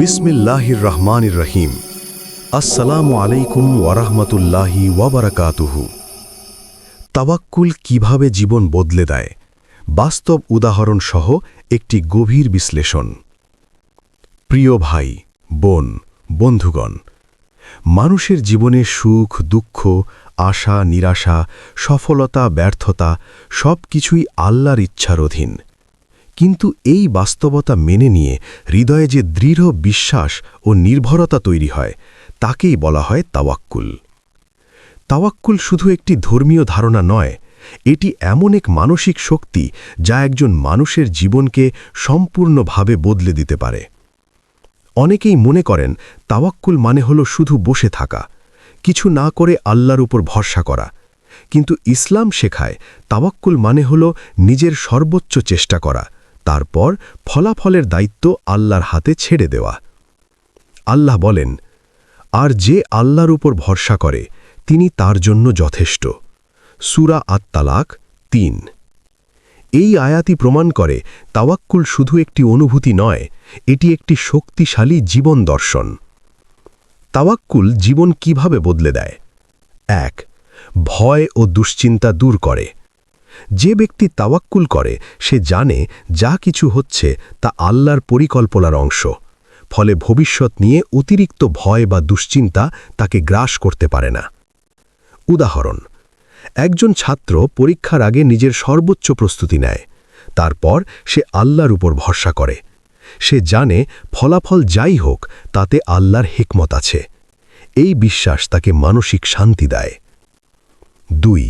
বিসমিল্লাহির রহমানির রহিম। আসসালামু আলাইকুম ওয়ারাহমাতুল্লাহি ওয়াবারাকাতুহু। তাওয়াক্কুল কিভাবে জীবন বদলে দেয়, বাস্তব উদাহরণ সহ একটি গভীর বিশ্লেষণ। প্রিয় ভাই, বোন, বন্ধুগণ, মানুষের জীবনে সুখ, দুঃখ, আশা, নিরাশা, সফলতা, ব্যর্থতা সব কিছুই আল্লাহর ইচ্ছার অধীন। কিন্তু এই বাস্তবতা মেনে নিয়ে হৃদয়ে যে দৃঢ় বিশ্বাস ও নির্ভরতা তৈরি হয়, তাকেই বলা হয় তাওয়াক্কুল। তাওয়াক্কুল শুধু একটি ধর্মীয় ধারণা নয়, এটি এমন এক মানসিক শক্তি যা একজন মানুষের জীবনকে সম্পূর্ণভাবে বদলে দিতে পারে। অনেকেই মনে করেন তাওয়াক্কুল মানে হলো শুধু বসে থাকা, কিছু না করে আল্লাহর উপর ভরসা করা। কিন্তু ইসলাম শেখায় তাওয়াক্কুল মানে হলো নিজের সর্বোচ্চ চেষ্টা করা, তারপর ফলাফলের দায়িত্ব আল্লাহর হাতে ছেড়ে দেওয়া। আল্লাহ বলেন, আর যে আল্লাহর উপর ভরসা করে তিনি তার জন্য যথেষ্ট। সূরা আত-তালাক ৩। এই আয়াতই প্রমাণ করে তাওয়াক্কুল শুধু একটি অনুভূতি নয়, এটি একটি শক্তিশালী জীবন দর্শন। তাওয়াক্কুল জীবন কিভাবে বদলে দেয়? ১. ভয় ও দুশ্চিন্তা দূর করে। যে ব্যক্তি তাওয়াক্কুল করে সে জানে যা কিছু হচ্ছে তা আল্লাহর পরিকল্পনার অংশ, ফলে ভবিষ্যৎ নিয়ে অতিরিক্ত ভয় বা দুশ্চিন্তা তাকে গ্রাস করতে পারে না। উদাহরণ: একজন ছাত্র পরীক্ষার আগে নিজের সর্বোচ্চ প্রস্তুতি নেয়, তারপর সে আল্লাহর উপর ভরসা করে। সে জানে ফলাফল যাই হোক তাতে আল্লাহর হিকমত আছে। এই বিশ্বাস তাকে মানসিক শান্তি দেয়। ২.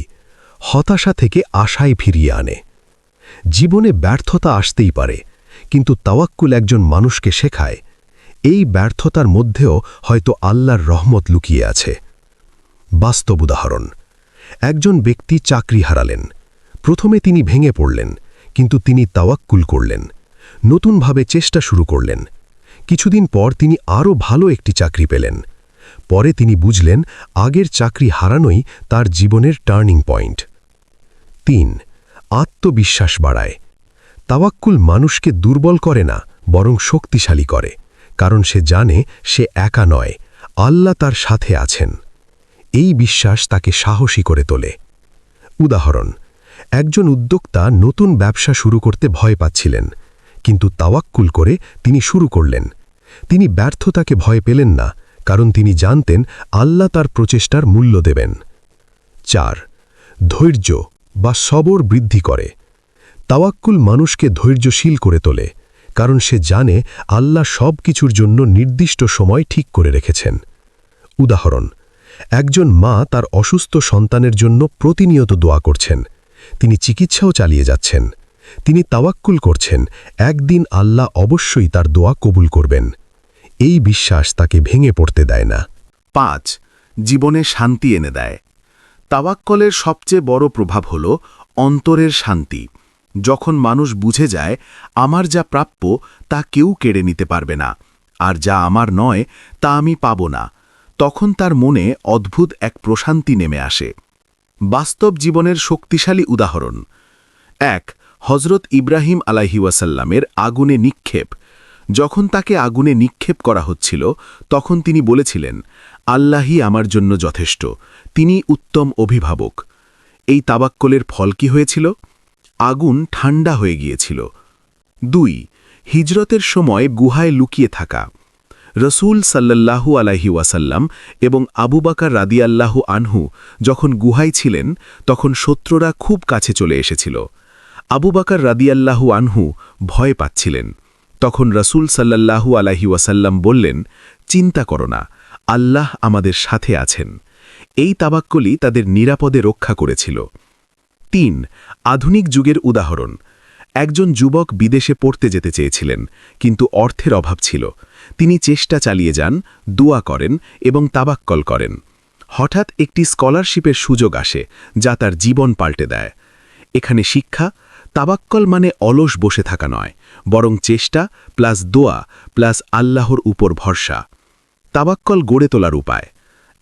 হতাশা থেকে আশায় ফিরিয়ে আনে। জীবনে ব্যর্থতা আসতেই পারে, কিন্তু তাওয়াক্কুল একজন মানুষকে শেখায় এই ব্যর্থতার মধ্যেও হয়তো আল্লাহর রহমত লুকিয়ে আছে। বাস্তব উদাহরণ: একজন ব্যক্তি চাকরি হারালেন। প্রথমে তিনি ভেঙে পড়লেন, কিন্তু তিনি তাওয়াক্কুল করলেন, নতুনভাবে চেষ্টা শুরু করলেন। কিছুদিন পর তিনি আরও ভালো একটি চাকরি পেলেন। পরে তিনি বুঝলেন আগের চাকরি হারানোই তার জীবনের টার্নিং পয়েন্ট। ৩. আত্মবিশ্বাস বাড়ায়। তাওয়াক্কুল মানুষকে দুর্বল করে না, বরং শক্তিশালী করে, কারণ সে জানে সে একা নয়, আল্লাহ তার সাথে আছেন। এই বিশ্বাস তাকে সাহসী করে তোলে। উদাহরণ: একজন উদ্যোক্তা নতুন ব্যবসা শুরু করতে ভয় পাচ্ছিলেন, কিন্তু তাওয়াক্কুল করে তিনি শুরু করলেন। তিনি ব্যর্থতাকে ভয় পেলেন না, কারণ তিনি জানতেন আল্লাহ তার প্রচেষ্টার মূল্য দেবেন। ৪. ধৈর্য বা সবর বৃদ্ধি করে। তাওয়াক্কুল মানুষকে ধৈর্যশীল করে তোলে, কারণ সে জানে আল্লাহ সব কিছুর জন্য নির্দিষ্ট সময় ঠিক করে রেখেছেন। উদাহরণ: একজন মা তার অসুস্থ সন্তানের জন্য প্রতিনিয়ত দোয়া করছেন। তিনি চিকিৎসাও চালিয়ে যাচ্ছেন। তিনি তাওয়াক্কুল করছেন একদিন আল্লাহ অবশ্যই তার দোয়া কবুল করবেন। এই বিশ্বাস তাকে ভেঙে পড়তে দেয় না। ৫. জীবনে শান্তি এনে দেয়। তাওয়াক্কুলের সবচেয়ে বড় প্রভাব হল অন্তরের শান্তি। যখন মানুষ বুঝে যায় আমার যা প্রাপ্য তা কেউ কেড়ে নিতে পারবে না, আর যা আমার নয় তা আমি পাব না, তখন তার মনে অদ্ভুত এক প্রশান্তি নেমে আসে। বাস্তব জীবনের শক্তিশালী উদাহরণ: ১. হজরত ইব্রাহিম আলাইহিওয়াসাল্লামের আগুনে নিক্ষেপ। যখন তাকে আগুনে নিক্ষেপ করা হচ্ছিল, তখন তিনি বলেছিলেন, আল্লাহই আমার জন্য যথেষ্ট, তিনি উত্তম অভিভাবক। এই তাওয়াক্কুলের ফল কি হয়েছিল? আগুন ঠান্ডা হয়ে গিয়েছিল। ২. হিজরতের সময় গুহায় লুকিয়ে থাকা। রসূল সাল্লাল্লাহু আলাইহি ওয়াসাল্লাম এবং আবু বকর রাদিয়াল্লাহু আনহু যখন গুহায় ছিলেন, তখন শত্রুরা খুব কাছে চলে এসেছিল। আবু বকর রাদিয়াল্লাহু আনহু ভয় পাচ্ছিলেন। তখন রসূল সাল্লাল্লাহু আলাইহি ওয়াসাল্লাম বললেন, চিন্তা করো না, আল্লাহ আমাদের সাথে আছেন। এই তাওয়াক্কুলই তাদের নিরাপদে রক্ষা করেছিল। ৩. আধুনিক যুগের উদাহরণ: একজন যুবক বিদেশে পড়তে যেতে চেয়েছিলেন, কিন্তু অর্থের অভাব ছিল। তিনি চেষ্টা চালিয়ে যান, দোয়া করেন এবং তাওয়াক্কুল করেন। হঠাৎ একটি স্কলারশিপের সুযোগ আসে, যা তার জীবন পাল্টে দেয়। এখানে শিক্ষা: তাওয়াক্কুল মানে অলস বসে থাকা নয়, বরং চেষ্টা প্লাস দোয়া প্লাস আল্লাহর উপর ভরসা। তাওয়াক্কুল গড়ে তোলার উপায়: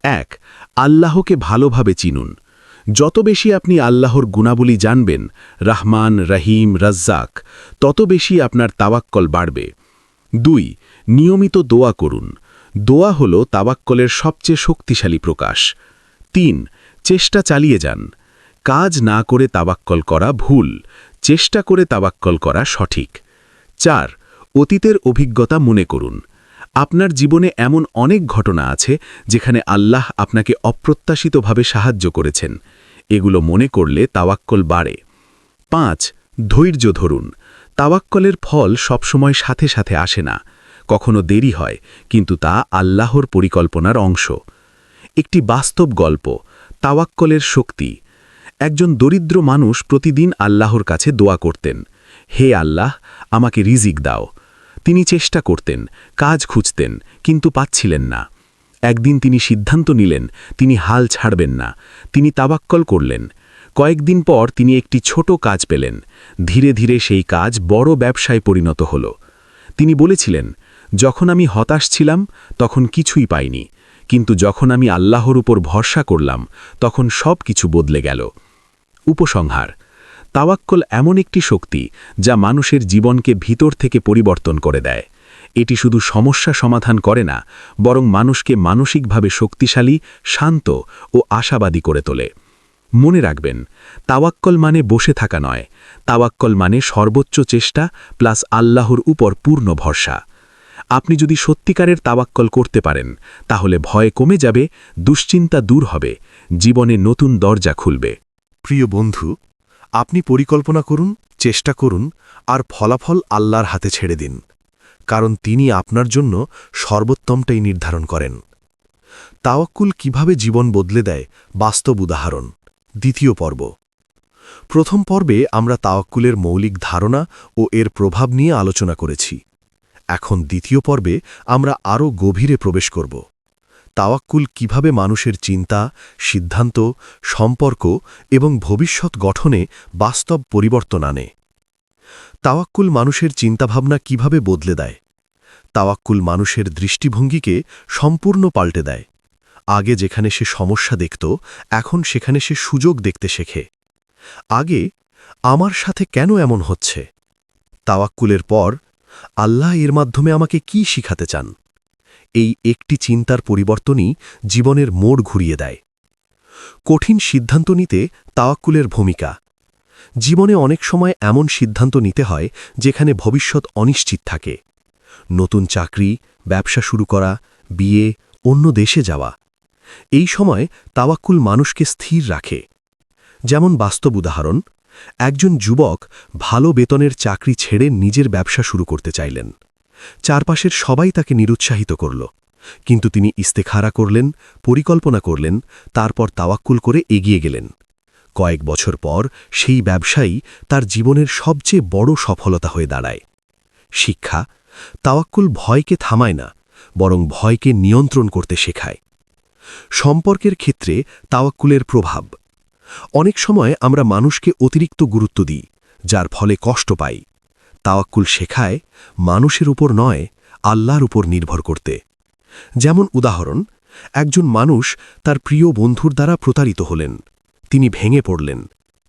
১. আল্লাহকে ভালোভাবে চিনুন। যত বেশি আপনি আল্লাহর গুণাবলী জানবেন, রহমান, রহিম, রাজ্জাক, তত বেশি আপনার তাওয়াক্কুল বাড়বে। 2. নিয়মিত দোয়া করুন। দোয়া হল তাওয়াক্কলের সবচেয়ে শক্তিশালী প্রকাশ। 3. চেষ্টা চালিয়ে যান। কাজ না করে তাওয়াক্কল করা ভুল, চেষ্টা করে তাওয়াক্কল করা সঠিক। 4. অতীতের অভিজ্ঞতা মনে করুন। আপনার জীবনে এমন অনেক ঘটনা আছে যেখানে আল্লাহ আপনাকে অপ্রত্যাশিতভাবে সাহায্য করেছেন। এগুলো মনে করলে তাওয়াক্কল বাড়ে। 5. ধৈর্য ধরুন। তাওয়াক্কলের ফল সবসময় সাথে সাথে আসে না, কখনো দেরি হয়, কিন্তু তা আল্লাহর পরিকল্পনার অংশ। একটি বাস্তব গল্প, তাওয়াক্কলের শক্তি। একজন দরিদ্র মানুষ প্রতিদিন আল্লাহর কাছে দোয়া করতেন, হে আল্লাহ, আমাকে রিজিক দাও। তিনি চেষ্টা করতেন, কাজ খুঁজতেন, কিন্তু পাচ্ছিলেন না। একদিন তিনি সিদ্ধান্ত নিলেন তিনি হাল ছাড়বেন না। তিনি তাওয়াক্কল করলেন। কয়েকদিন পর তিনি একটি ছোট কাজ পেলেন। ধীরে ধীরে সেই কাজ বড় ব্যবসায় পরিণত হল। তিনি বলেছিলেন, যখন আমি হতাশ ছিলাম তখন কিছুই পাইনি, কিন্তু যখন আমি আল্লাহর উপর ভরসা করলাম তখন সব কিছু বদলে গেল। উপসংহার: তাওয়াক্কল এমন একটি শক্তি যা মানুষের জীবনকে ভিতর থেকে পরিবর্তন করে দেয়। এটি শুধু সমস্যা সমাধান করে না, বরং মানুষকে মানসিকভাবে শক্তিশালী, শান্ত ও আশাবাদী করে তোলে। মনে রাখবেন, তাওয়াক্কল মানে বসে থাকা নয়, তাওয়াক্কল মানে সর্বোচ্চ চেষ্টা প্লাস আল্লাহর উপর পূর্ণ ভরসা। আপনি যদি সত্যিকারের তাওয়াক্কল করতে পারেন, তাহলে ভয় কমে যাবে, দুশ্চিন্তা দূর হবে, জীবনে নতুন দরজা খুলবে। প্রিয় বন্ধু, আপনি পরিকল্পনা করুন, চেষ্টা করুন, আর ফলাফল আল্লাহর হাতে ছেড়ে দিন, কারণ তিনি আপনার জন্য সর্বোত্তমটাই নির্ধারণ করেন। তাওয়াক্কুল কিভাবে জীবন বদলে দেয়, বাস্তব উদাহরণ। দ্বিতীয় পর্ব। প্রথম পর্বে আমরা তাওয়াক্কুলের মৌলিক ধারণা ও এর প্রভাব নিয়ে আলোচনা করেছি। এখন দ্বিতীয় পর্বে আমরা আরও গভীরে প্রবেশ করব। তাওয়াক্কুল কিভাবে মানুষের চিন্তা, সিদ্ধান্ত, সম্পর্ক এবং ভবিষ্যৎ গঠনে বাস্তব পরিবর্তন আনে। তাওয়াক্কুল মানুষের চিন্তাভাবনা কিভাবে বদলে দেয়। তাওয়াক্কুল মানুষের দৃষ্টিভঙ্গিকে সম্পূর্ণ পাল্টে দেয়। আগে যেখানে সে সমস্যা দেখত, এখন সেখানে সে সুযোগ দেখতে শেখে। আগে আমার সাথে কেন এমন হচ্ছে, তাওয়াক্কুলের পর আল্লাহ এর মাধ্যমে আমাকে কি শিখাতে চান। এই একটি চিন্তার পরিবর্তনই জীবনের মোড় ঘুরিয়ে দেয়। কঠিন সিদ্ধান্ত নিতে তাওয়াক্কুলের ভূমিকা। জীবনে অনেক সময় এমন সিদ্ধান্ত নিতে হয় যেখানে ভবিষ্যৎ অনিশ্চিত থাকে। নতুন চাকরি, ব্যবসা শুরু করা, বিয়ে, অন্য দেশে যাওয়া। এই সময় তাওয়াক্কুল মানুষকে স্থির রাখে। যেমন বাস্তব উদাহরণ, একজন যুবক ভালো বেতনের চাকরি ছেড়ে নিজের ব্যবসা শুরু করতে চাইলেন। চারপাশের সবাই তাকে নিরুৎসাহিত করল, কিন্তু তিনি ইস্তেখারা করলেন, পরিকল্পনা করলেন, তারপর তাওয়াক্কুল করে এগিয়ে গেলেন। কয়েক বছর পর সেই ব্যবসায়ী তার জীবনের সবচেয়ে বড় সফলতা হয়ে দাঁড়ায়। শিক্ষা: তাওয়াক্কুল ভয়কে থামায় না, বরং ভয়কে নিয়ন্ত্রণ করতে শেখায়। সম্পর্কের ক্ষেত্রে তাওয়াক্কুলের প্রভাব। অনেক সময় আমরা মানুষকে অতিরিক্ত গুরুত্ব দিই, যার ফলে কষ্ট পাই। তাওয়াক্কুল শেখায় মানুষের উপর নয়, আল্লাহর উপর নির্ভর করতে। যেমন উদাহরণ, একজন মানুষ তার প্রিয় বন্ধুর দ্বারা প্রতারিত হলেন। তিনি ভেঙে পড়লেন,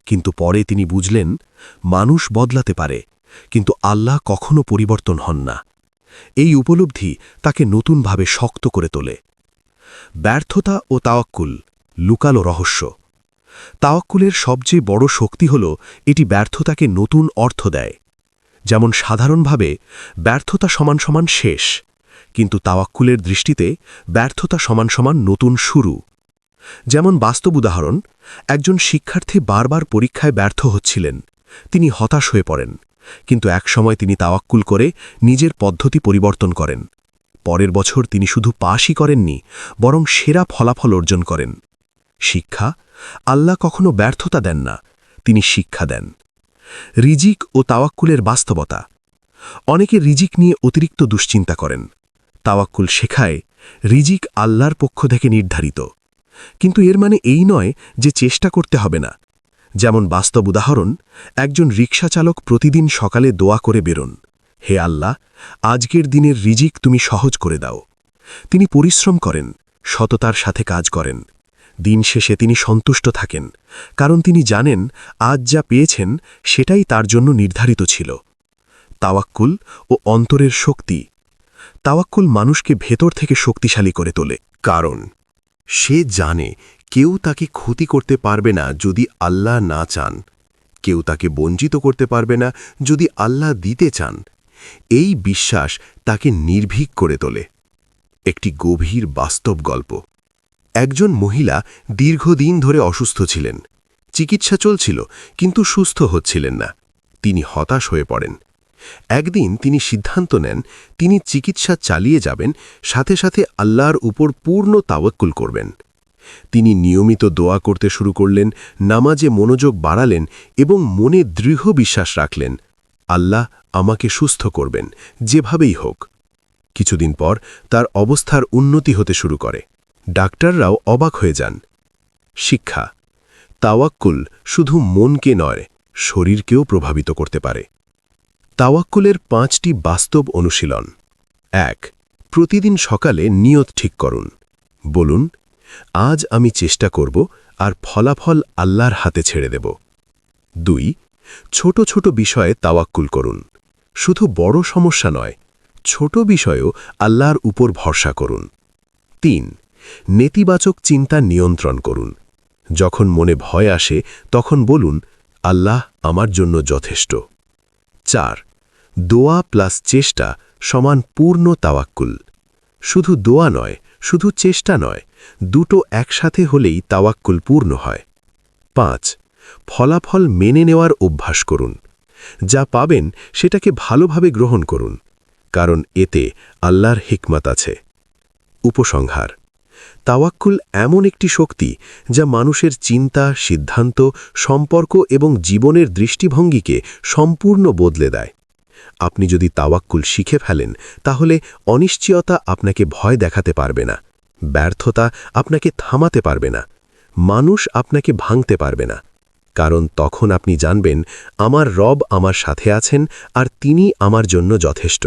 কিন্তু পরে তিনি বুঝলেন মানুষ বদলাতে পারে, কিন্তু আল্লাহ কখনো পরিবর্তন হন না। এই উপলব্ধি তাকে নতুনভাবে শক্ত করে তোলে। ব্যর্থতা ও তাওয়াক্কুল, লুকালো রহস্য। তাওয়াক্কুলের সবচেয়ে বড় শক্তি হল এটি ব্যর্থতাকে নতুন অর্থ দেয়। যেমন সাধারণভাবে ব্যর্থতা সমান সমান শেষ, কিন্তু তাওয়াক্কুলের দৃষ্টিতে ব্যর্থতা সমান সমান নতুন শুরু। যেমন বাস্তব উদাহরণ, একজন শিক্ষার্থী বারবার পরীক্ষায় ব্যর্থ হচ্ছিলেন। তিনি হতাশ হয়ে পড়েন, কিন্তু একসময় তিনি তাওয়াক্কুল করে নিজের পদ্ধতি পরিবর্তন করেন। পরের বছর তিনি শুধু পাসই করেননি, বরং সেরা ফলাফল অর্জন করেন। শিক্ষা: আল্লাহ কখনো ব্যর্থতা দেন না, তিনি শিক্ষা দেন। রিজিক ও তাওয়াক্কুলের বাস্তবতা। অনেকে রিজিক নিয়ে অতিরিক্ত দুশ্চিন্তা করেন। তাওয়াক্কুল শেখায় রিজিক আল্লাহর পক্ষ থেকে নির্ধারিত, কিন্তু এর মানে এই নয় যে চেষ্টা করতে হবে না। যেমন বাস্তব উদাহরণ, একজন রিকশা চালক প্রতিদিন সকালে দোয়া করে বেরোন, হে আল্লাহ, আজকের দিনের রিজিক তুমি সহজ করে দাও। তিনি পরিশ্রম করেন, সততার সাথে কাজ করেন। দিন শেষে তিনি সন্তুষ্ট থাকেন, কারণ তিনি জানেন আজ যা পেয়েছেন সেটাই তার জন্য নির্ধারিত ছিল। তাওয়াক্কুল ও অন্তরের শক্তি। তাওয়াক্কুল মানুষকে ভেতর থেকে শক্তিশালী করে তোলে, কারণ সে জানে কেউ তাকে ক্ষতি করতে পারবে না যদি আল্লাহ না চান, কেউ তাকে বঞ্চিত করতে পারবে না যদি আল্লাহ দিতে চান। এই বিশ্বাস তাকে নির্ভীক করে তোলে। একটি গভীর বাস্তব গল্প। একজন মহিলা দীর্ঘদিন ধরে অসুস্থ ছিলেন। চিকিৎসা চলছিল, কিন্তু সুস্থ হচ্ছিলেন না। তিনি হতাশ হয়ে পড়েন। একদিন তিনি সিদ্ধান্ত নেন তিনি চিকিৎসা চালিয়ে যাবেন, সাথে সাথে আল্লাহর উপর পূর্ণ তাওয়াক্কুল করবেন। তিনি নিয়মিত দোয়া করতে শুরু করলেন, নামাজে মনোযোগ বাড়ালেন এবং মনে দৃঢ় বিশ্বাস রাখলেন, আল্লাহ আমাকে সুস্থ করবেন, যেভাবেই হোক। কিছুদিন পর তার অবস্থার উন্নতি হতে শুরু করে। ডাক্তাররাও অবাক হয়ে যান। শিক্ষা: তাওয়াক্কুল শুধু মনকে নয়, শরীরকেও প্রভাবিত করতে পারে। তাওয়াক্কুলের 5টি বাস্তব অনুশীলন। 1. প্রতিদিন সকালে নিয়ত ঠিক করুন। বলুন, আজ আমি চেষ্টা করব আর ফলাফল আল্লাহর হাতে ছেড়ে দেব। 2. ছোট ছোট বিষয়ে তাওয়াক্কুল করুন। শুধু বড় সমস্যা নয়, ছোট বিষয়েও আল্লাহর উপর ভরসা করুন। 3. নেতিবাচক চিন্তা নিয়ন্ত্রণ করুন। যখন মনে ভয় আসে তখন বলুন, আল্লাহ আমার জন্য যথেষ্ট। 4. দোয়া প্লাস চেষ্টা সমান পূর্ণ তাওয়াক্কুল। শুধু দোয়া নয়, শুধু চেষ্টা নয়, দুটো একসাথে হলেই তাওয়াক্কুল পূর্ণ হয়। 5. ফলাফল মেনে নেওয়ার অভ্যাস করুন। যা পাবেন সেটাকে ভালোভাবে গ্রহণ করুন, কারণ এতে আল্লাহর হিকমত আছে। উপসংহার: তাওয়াক্কুল এমন একটি শক্তি যা মানুষের চিন্তা, সিদ্ধান্ত, সম্পর্ক এবং জীবনের দৃষ্টিভঙ্গিকে সম্পূর্ণ বদলে দেয়। আপনি যদি তাওয়াক্কুল শিখে ফেলেন, তাহলে অনিশ্চয়তা আপনাকে ভয় দেখাতে পারবে না, ব্যর্থতা আপনাকে থামাতে পারবে না, মানুষ আপনাকে ভাঙতে পারবে না, কারণ তখন আপনি জানবেন আমার রব আমার সাথে আছেন আর তিনি আমার জন্য যথেষ্ট।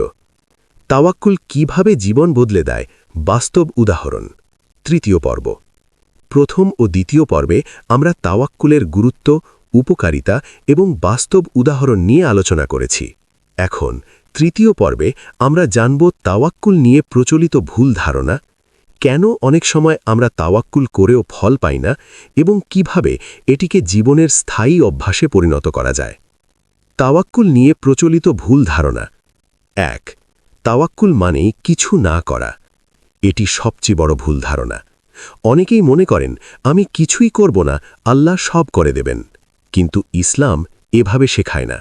তাওয়াক্কুল কিভাবে জীবন বদলে দেয়, বাস্তব উদাহরণ। তৃতীয় পর্ব। প্রথম ও দ্বিতীয় পর্বে আমরা তাওয়াক্কুলের গুরুত্ব, উপকারিতা এবং বাস্তব উদাহরণ নিয়ে আলোচনা করেছি। এখন তৃতীয় পর্বে আমরা জানব তাওয়াক্কুল নিয়ে প্রচলিত ভুল ধারণা, কেন অনেক সময় আমরা তাওয়াক্কুল করেও ফল পাই না এবং কিভাবে এটিকে জীবনের স্থায়ী অভ্যাসে পরিণত করা যায়। তাওয়াক্কুল নিয়ে প্রচলিত ভুল ধারণা। 1. তাওয়াক্কুল মানেই কিছু না করা। এটি সবচেয়ে বড় ভুল ধারণা। অনেকেই মনে করেন আমি কিছুই করব না, আল্লাহ সব করে দেবেন। কিন্তু ইসলাম এভাবে শেখায় না।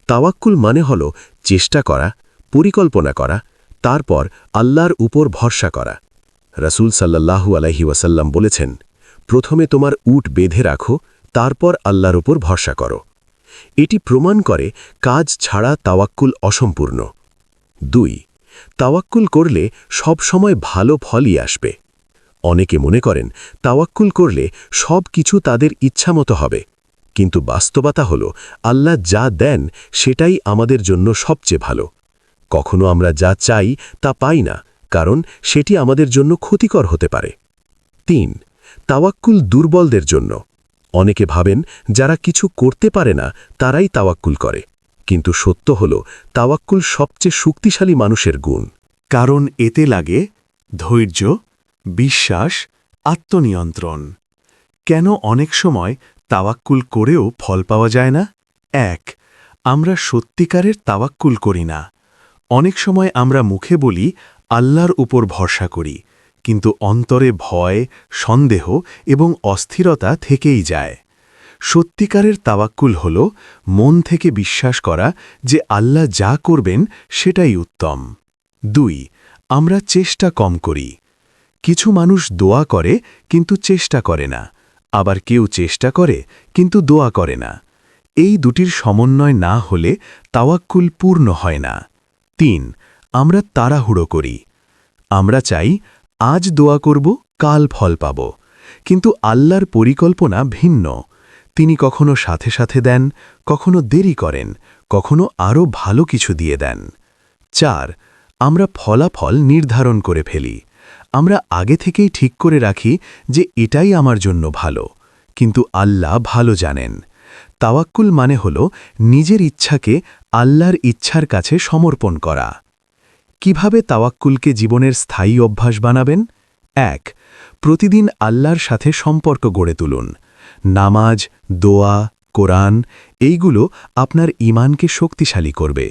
তাওয়াক্কুল মানে হল চেষ্টা করা, পরিকল্পনা করা, তারপর আল্লাহর উপর ভরসা করা। রাসূল সাল্লাল্লাহু আলাইহি ওয়াসাল্লাম বলেছেন, প্রথমে তোমার উট বেঁধে রাখো, তারপর আল্লাহর উপর ভরসা করো। এটি প্রমাণ করে কাজ ছাড়া তাওয়াক্কুল অসম্পূর্ণ। 2. তাওয়াক্কুল করলে সব সময় ভালো ফলই আসবে। অনেকে মনে করেন তাওয়াক্কুল করলে সব কিছু তাদের ইচ্ছামতো হবে, কিন্তু বাস্তবতা হল আল্লাহ যা দেন সেটাই আমাদের জন্য সবচেয়ে ভালো। কখনো আমরা যা চাই তা পাই না, কারণ সেটি আমাদের জন্য ক্ষতিকর হতে পারে। 3. তাওয়াক্কুল দুর্বলদের জন্য। অনেকে ভাবেন যারা কিছু করতে পারে না তারাই তাওয়াক্কুল করে, কিন্তু সত্য হল তাওয়াক্কুল সবচেয়ে শক্তিশালী মানুষের গুণ, কারণ এতে লাগে ধৈর্য, বিশ্বাস, আত্মনিয়ন্ত্রণ। কেন অনেক সময় তাওয়াক্কুল করেও ফল পাওয়া যায় না? 1. আমরা সত্যিকারের তাওয়াক্কুল করি না। অনেক সময় আমরা মুখে বলি আল্লাহর উপর ভরসা করি, কিন্তু অন্তরে ভয়, সন্দেহ এবং অস্থিরতা থেকেই যায়। সত্যিকারের তাওয়াক্কুল হল মন থেকে বিশ্বাস করা যে আল্লাহ যা করবেন সেটাই উত্তম। 2. আমরা চেষ্টা কম করি। কিছু মানুষ দোয়া করে কিন্তু চেষ্টা করে না, আবার কেউ চেষ্টা করে কিন্তু দোয়া করে না। এই দুটির সমন্বয় না হলে তাওয়াক্কুল পূর্ণ হয় না। 3. আমরা তাড়াহুড়ো করি। আমরা চাই আজ দোয়া করব, কাল ফল পাব, কিন্তু আল্লাহর পরিকল্পনা ভিন্ন। তিনি কখনো সাথে সাথে দেন, কখনো দেরি করেন, কখনো আরও ভালো কিছু দিয়ে দেন। 4. আমরা ফলাফল নির্ধারণ করে ফেলি। আমরা আগে থেকেই ঠিক করে রাখি যে এটাই আমার জন্য ভালো, কিন্তু আল্লাহ ভালো জানেন। তাওয়াক্কুল মানে হল নিজের ইচ্ছাকে আল্লাহর ইচ্ছার কাছে সমর্পণ করা। কিভাবে তাওয়াক্কুলকে জীবনের স্থায়ী অভ্যাস বানাবেন? ১. প্রতিদিন আল্লাহর সাথে সম্পর্ক গড়ে তুলুন। নামাজ, দোয়া, কোরআন এইগুলো আপনার ঈমানকে শক্তিশালী করবে,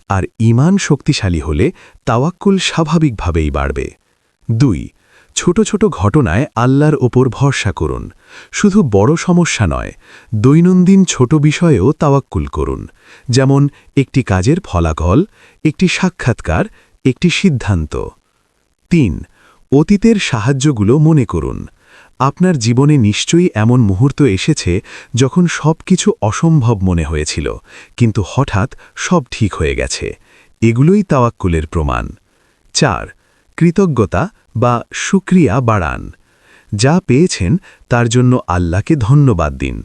আর ঈমান শক্তিশালী হলে তাওয়াক্কুল স্বাভাবিকভাবেই বাড়বে। ২. ছোট ছোট ঘটনায় আল্লাহর ওপর ভরসা করুন। শুধু বড় সমস্যা নয়, দৈনন্দিন ছোট বিষয়েও তাওয়াক্কুল করুন, যেমন একটি কাজের ফলাফল, একটি সাক্ষাৎকার, একটি সিদ্ধান্ত। ৩. অতীতের সাহায্যগুলো মনে করুন। আপনার জীবনে নিশ্চয়ই এমন মুহূর্ত এসেছে যখন সবকিছু অসম্ভব মনে হয়েছিল, কিন্তু হঠাৎ সব ঠিক হয়ে গেছে। এগুলোই তাওয়াক্কুলের প্রমাণ। ৪. কৃতজ্ঞতা বা শুকরিয়া বাড়ান। যা পেয়েছেন তার জন্য আল্লাহকে ধন্যবাদ দিন।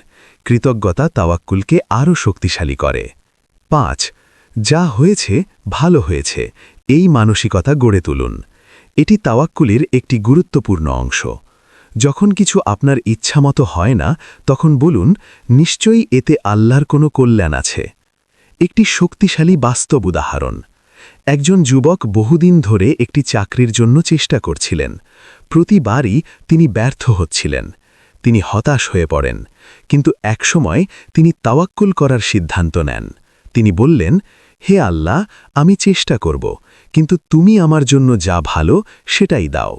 কৃতজ্ঞতা তাওয়াক্কুলকে আরও শক্তিশালী করে। ৫. যা হয়েছে ভালো হয়েছে, এই মানসিকতা গড়ে তুলুন। এটি তাওয়াক্কুলের একটি গুরুত্বপূর্ণ অংশ। যখন কিছু আপনার ইচ্ছামতো হয় না, তখন বলুন, নিশ্চয়ই এতে আল্লাহর কোনো কল্যাণ আছে। একটি শক্তিশালী বাস্তব উদাহরণ। একজন যুবক বহুদিন ধরে একটি চাকরির জন্য চেষ্টা করছিলেন। প্রতিবারই তিনি ব্যর্থ হচ্ছিলেন। তিনি হতাশ হয়ে পড়েন, কিন্তু একসময় তিনি তাওয়াক্কুল করার সিদ্ধান্ত নেন। তিনি বললেন, হে আল্লাহ, আমি চেষ্টা করব, কিন্তু তুমি আমার জন্য যা ভালো সেটাই দাও।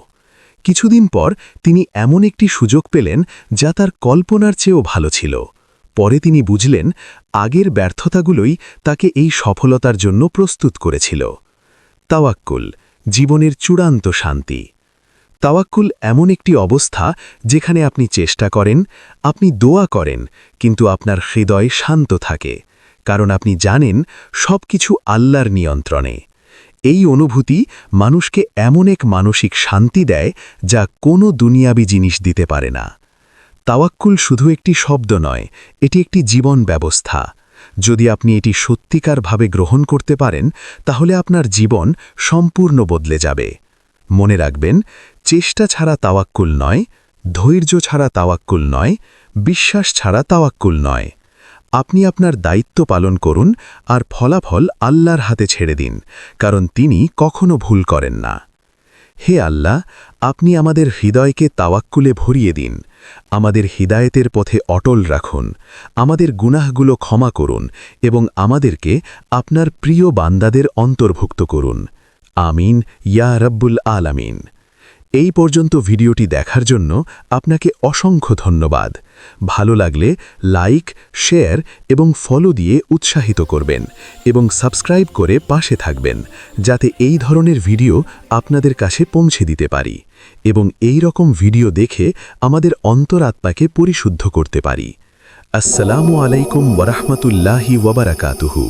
কিছুদিন পর তিনি এমন একটি সুযোগ পেলেন যা তার কল্পনার চেয়েও ভালো ছিল। পরে তিনি বুঝলেন, আগের ব্যর্থতাগুলোই তাকে এই সফলতার জন্য প্রস্তুত করেছিল। তাওয়াক্কুল, জীবনের চূড়ান্ত শান্তি। তাওয়াক্কুল এমন একটি অবস্থা যেখানে আপনি চেষ্টা করেন, আপনি দোয়া করেন, কিন্তু আপনার হৃদয় শান্ত থাকে, কারণ আপনি জানেন সবকিছু আল্লাহর নিয়ন্ত্রণে। এই অনুভূতি মানুষকে এমন এক মানসিক শান্তি দেয় যা কোনো দুনিয়াবি জিনিস দিতে পারে না। তাওয়াক্কুল শুধু একটি শব্দ নয়, এটি একটি জীবন ব্যবস্থা। যদি আপনি এটি সত্যিকারভাবে গ্রহণ করতে পারেন, তাহলে আপনার জীবন সম্পূর্ণ বদলে যাবে। মনে রাখবেন, চেষ্টা ছাড়া তাওয়াক্কুল নয়, ধৈর্য ছাড়া তাওয়াক্কুল নয়, বিশ্বাস ছাড়া তাওয়াক্কুল নয়। আপনি আপনার দায়িত্ব পালন করুন আর ফলাফল আল্লাহর হাতে ছেড়ে দিন, কারণ তিনি কখনো ভুল করেন না। হে আল্লাহ, আপনি আমাদের হৃদয়কে তাওয়াক্কুলে ভরিয়ে দিন। আমাদের হিদায়েতের পথে অটল রাখুন, আমাদের গুনাহগুলো ক্ষমা করুন এবং আমাদেরকে আপনার প্রিয় বান্দাদের অন্তর্ভুক্ত করুন। আমিন ইয়া রব্বুল আলামিন। এই পর্যন্ত ভিডিওটি দেখার জন্য আপনাকে অসংখ্য ধন্যবাদ। ভালো লাগলে লাইক, শেয়ার এবং ফলো দিয়ে উৎসাহিত করবেন এবং সাবস্ক্রাইব করে পাশে থাকবেন, যাতে এই ধরনের ভিডিও আপনাদের কাছে পৌঁছে দিতে পারি এবং এই রকম ভিডিও দেখে আমাদের অন্তরাত্মাকে পরিশুদ্ধ করতে পারি। আসসালামু আলাইকুম ওয়া রাহমাতুল্লাহি ওয়া বারাকাতুহু।